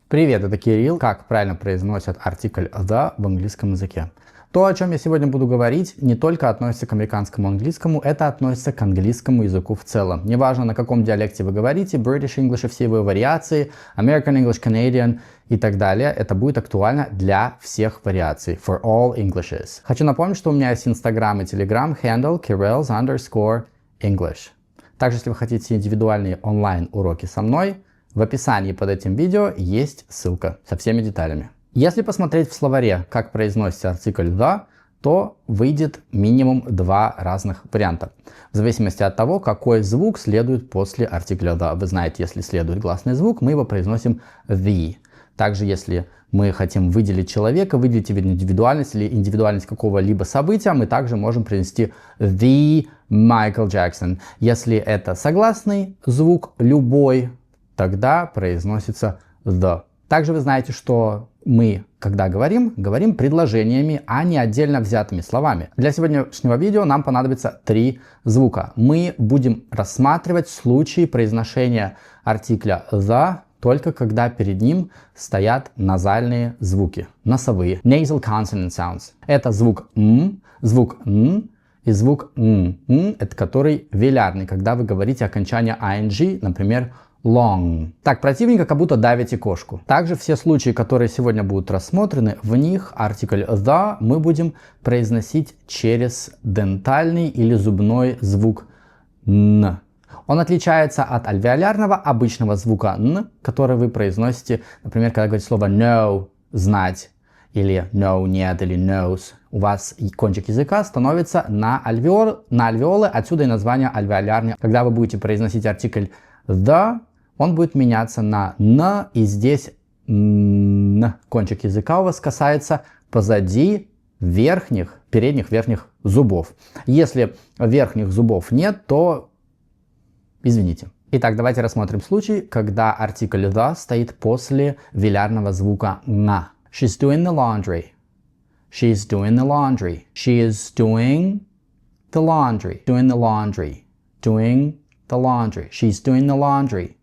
Привет, это Кирилл. Как правильно произносят артикль the в английском языке? То, о чем я сегодня буду говорить, не только относится к американскому английскому, это относится к английскому языку в целом. Неважно, на каком диалекте вы говорите, British English и все его вариации, American English, Canadian и так далее, это будет актуально для всех вариаций, for all Englishes. Хочу напомнить, что у меня есть Instagram и Telegram, handle Kirells_English. Также, если вы хотите индивидуальные онлайн-уроки со мной, в описании под этим видео есть ссылка со всеми деталями. Если посмотреть в словаре, как произносится артикль the, то выйдет минимум два разных варианта. В зависимости от того, какой звук следует после артикля the. Вы знаете, если следует гласный звук, мы его произносим the. Также, если мы хотим выделить человека, выделить индивидуальность или индивидуальность какого-либо события, мы также можем произнести the Michael Jackson. Если это согласный звук, любой, тогда произносится the. Также вы знаете, что мы, когда говорим предложениями, а не отдельно взятыми словами. Для сегодняшнего видео нам понадобится три звука. Мы будем рассматривать случаи произношения артикля the только когда перед ним стоят назальные звуки, носовые, nasal consonant sounds. Это звук звук и звук это который велярный, когда вы говорите окончание ing, например, long. Так противненько, как будто давите кошку. Также все случаи, которые сегодня будут рассмотрены, в них артикль the мы будем произносить через дентальный или зубной звук н. Он отличается от альвеолярного обычного звука н, который вы произносите, например, когда говорите слово no, знать, или no, нет, или nose. У вас кончик языка становится на альвеолы, отсюда и название альвеолярный. Когда вы будете произносить артикль the, он будет меняться на н, и здесь кончик языка у вас касается позади передних верхних зубов. Если верхних зубов нет, то извините. Итак, давайте рассмотрим случай, когда артикль the стоит после велярного звука на. She's doing the laundry. She's doing the laundry. She is doing the laundry. Doing the laundry. Doing the laundry. She's doing the laundry.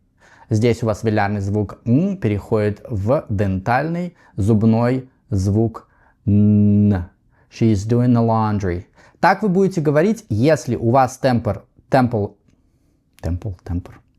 Здесь у вас велярный звук н переходит в дентальный зубной звук н. She's doing the laundry. Так вы будете говорить, если у вас темпор.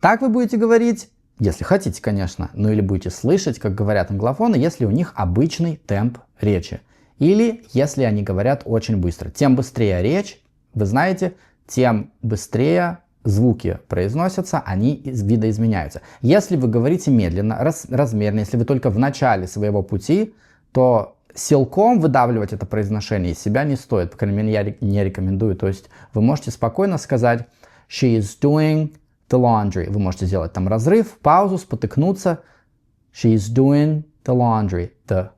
Так вы будете говорить, если хотите, конечно, ну или будете слышать, как говорят англофоны, если у них обычный темп речи. Или если они говорят очень быстро. Тем быстрее речь, вы знаете, тем быстрее звуки произносятся, они видоизменяются. Если вы говорите медленно, размерно, если вы только в начале своего пути, то силком выдавливать это произношение из себя не стоит. По крайней мере, я не рекомендую. То есть вы можете спокойно сказать she is doing the laundry. Вы можете сделать там разрыв, паузу, спотыкнуться. She is doing the laundry. The.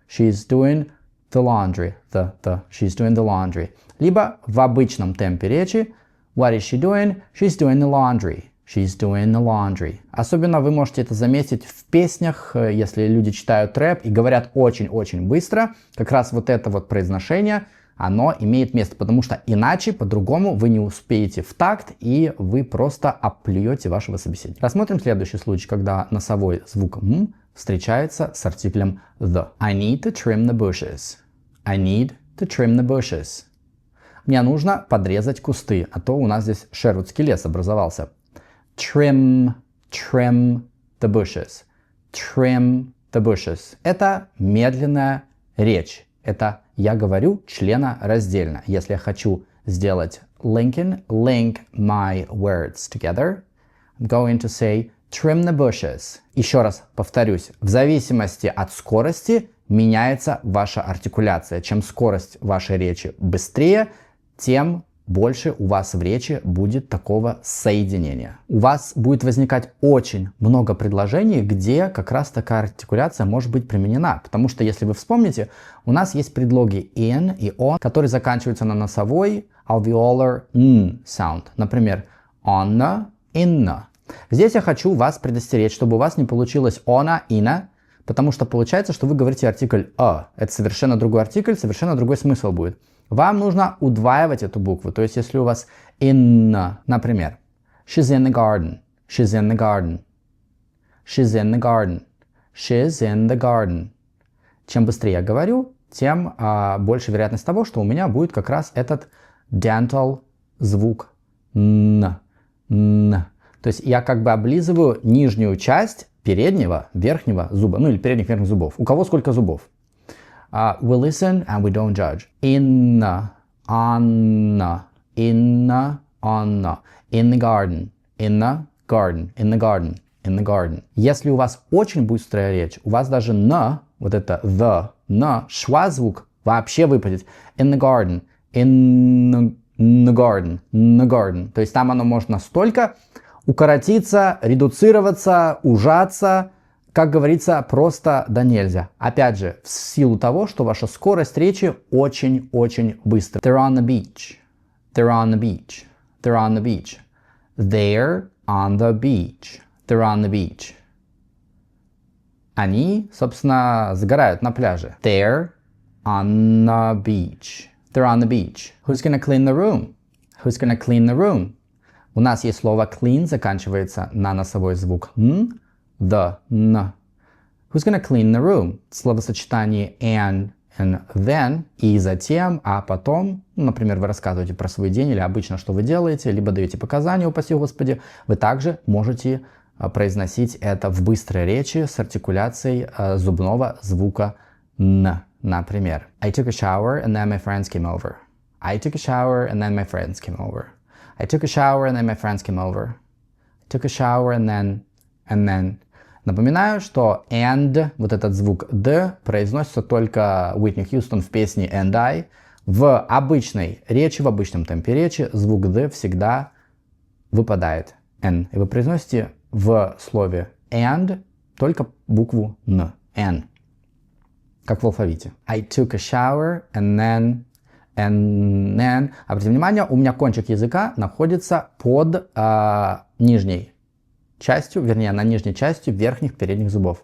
She is doing the laundry. The. She is doing the laundry. Либо в обычном темпе речи what is she doing? She's doing the laundry. She's doing the laundry. Особенно вы можете это заметить в песнях, если люди читают рэп и говорят очень-очень быстро. Как раз вот это вот произношение, оно имеет место, потому что иначе, по-другому вы не успеете в такт, и вы просто оплюете вашего собеседника. Рассмотрим следующий случай, когда носовой звук м встречается с артиклем the. I need to trim the bushes. I need to trim the bushes. Мне нужно подрезать кусты, а то у нас здесь шервудский лес образовался. Trim the bushes. Trim the bushes. Это медленная речь. Это я говорю членораздельно. Если я хочу сделать link my words together, I'm going to say trim the bushes. Еще раз повторюсь, в зависимости от скорости меняется ваша артикуляция. Чем скорость вашей речи быстрее, тем больше у вас в речи будет такого соединения. У вас будет возникать очень много предложений, где как раз такая артикуляция может быть применена. Потому что, если вы вспомните, у нас есть предлоги in и on, которые заканчиваются на носовой alveolar n sound. Например, on, in. Здесь я хочу вас предостеречь, чтобы у вас не получилось ona, ina, потому что получается, что вы говорите артикль a. Это совершенно другой артикль, совершенно другой смысл будет. Вам нужно удваивать эту букву. То есть, если у вас in, например, she's in the garden, she's in the garden, she's in the garden, She's in the garden. Чем быстрее я говорю, тем больше вероятность того, что у меня будет как раз этот dental звук н. То есть я как бы облизываю нижнюю часть переднего, верхнего зуба, ну или передних верхних зубов. У кого сколько зубов? We listen and we don't judge. Inna, Anna, inna, Anna, in the garden, in the garden, in the garden, in the garden. Если у вас очень быстрая речь, у вас даже на, вот это the, на, шва звук вообще выпадет. In the garden, in the garden, in the garden. То есть там оно может настолько укоротиться, редуцироваться, ужаться, как говорится, просто да нельзя. Опять же, в силу того, что ваша скорость речи очень-очень быстрая. They're on the beach. They're on the beach. They're on the beach. They're on the beach. They're on the beach. Они, собственно, загорают на пляже. They're on the beach. They're on the beach. Who's gonna clean the room? Who's gonna clean the room? У нас есть слово clean, заканчивается на носовой звук н, the, н. Who's gonna clean the room? Словосочетание and then, и затем, а потом, например, вы рассказываете про свой день или обычно, что вы делаете, либо даете показания, упаси Господи, вы также можете произносить это в быстрой речи с артикуляцией зубного звука н. Например, I took a shower and then my friends came over. I took a shower and then my friends came over. I took a shower and then my friends came over. I took a shower and then. Напоминаю, что and, вот этот звук d, произносится только Уитни Хьюстон в песне And I. В обычной речи, в обычном темпе речи звук d всегда выпадает n. И вы произносите в слове and только букву n. N. Как в алфавите. I took a shower and then. Обратите внимание, у меня кончик языка находится под нижней частью, вернее, на нижней частью верхних передних зубов.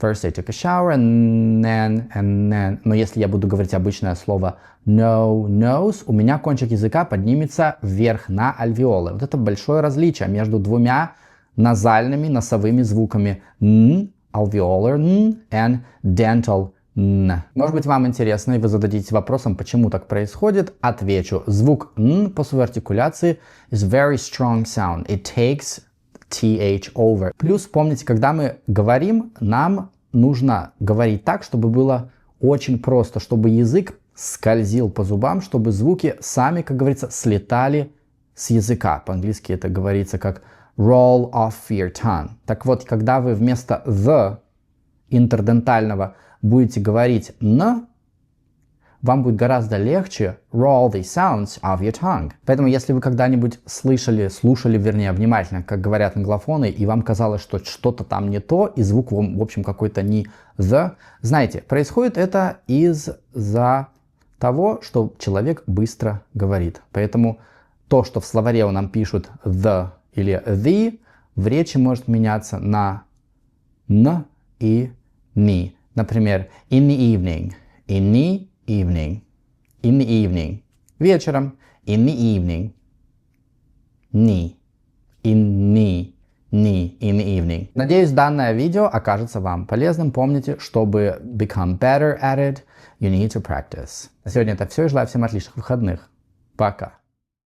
First I took a shower and then. Но если я буду говорить обычное слово nose, у меня кончик языка поднимется вверх на альвеолы. Вот это большое различие между двумя назальными носовыми звуками n, alveolar n, and dental n. Может быть, вам интересно, и вы зададитесь вопросом, почему так происходит. Отвечу. Звук n по своей артикуляции is very strong sound. It takes th over. Плюс, помните, когда мы говорим, нам нужно говорить так, чтобы было очень просто, чтобы язык скользил по зубам, чтобы звуки сами, как говорится, слетали с языка. По-английски это говорится как roll off your tongue. Так вот, когда вы вместо the интердентального будете говорить «н», вам будет гораздо легче roll the sounds of your tongue. Поэтому, если вы когда-нибудь слушали, вернее, внимательно, как говорят англофоны, и вам казалось, что что-то там не то, и звук, в общем, какой-то не the, знаете, происходит это из-за того, что человек быстро говорит. Поэтому то, что в словаре нам пишут the или the, в речи может меняться на н и ни. Например, in the evening, in the evening, in the evening. Вечером, in the evening. Ни, in the evening. Надеюсь, данное видео окажется вам полезным. Помните, чтобы become better at it, you need to practice. На сегодня это все. Желаю всем отличных выходных. Пока.